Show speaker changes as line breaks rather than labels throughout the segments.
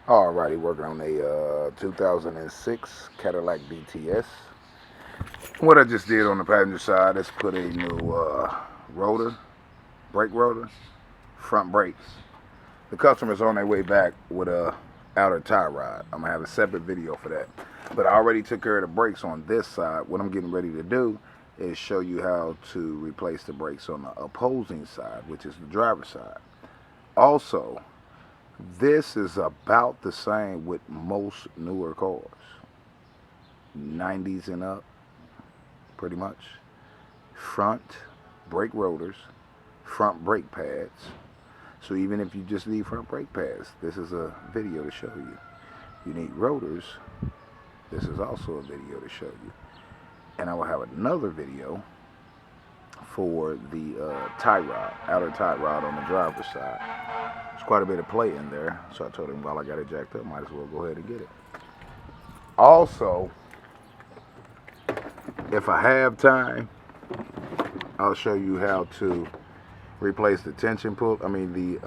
Alrighty, working on a 2006 Cadillac DTS. What I just did on the passenger side is put a new rotor, brake rotor, front brakes. The customer's on their way back with a outer tie rod. I'm gonna have a separate video for that. But I already took care of the brakes on this side. What I'm getting ready to do is show you how to replace the brakes on the opposing side, which is the driver's side. Also, this is about the same with most newer cars, 90s and up, pretty much. Front brake rotors, front brake pads. So even if you just need front brake pads, this is a video to show you. You need rotors, this is also a video to show you. And I will have another video for the tie rod, outer tie rod on the driver's side. There's quite a bit of play in there, so I told him while I got it jacked up, might as well go ahead and get it. Also, if I have time, I'll show you how to replace the tension pull. The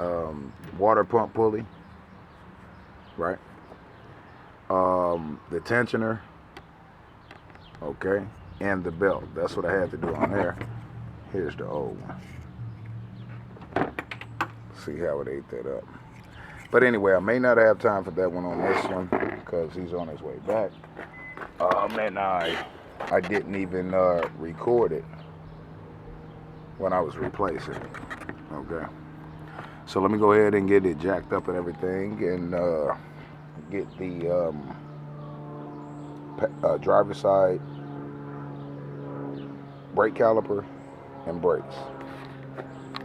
water pump pulley, right? The tensioner, okay, and the belt. That's what I had to do on there. Here's the old one. See how it ate that up. But anyway, I may not have time for that one on this one because he's on his way back. And I didn't even record it when I was replacing it. Okay. So let me go ahead and get it jacked up and everything and get the driver's side brake caliper and brakes.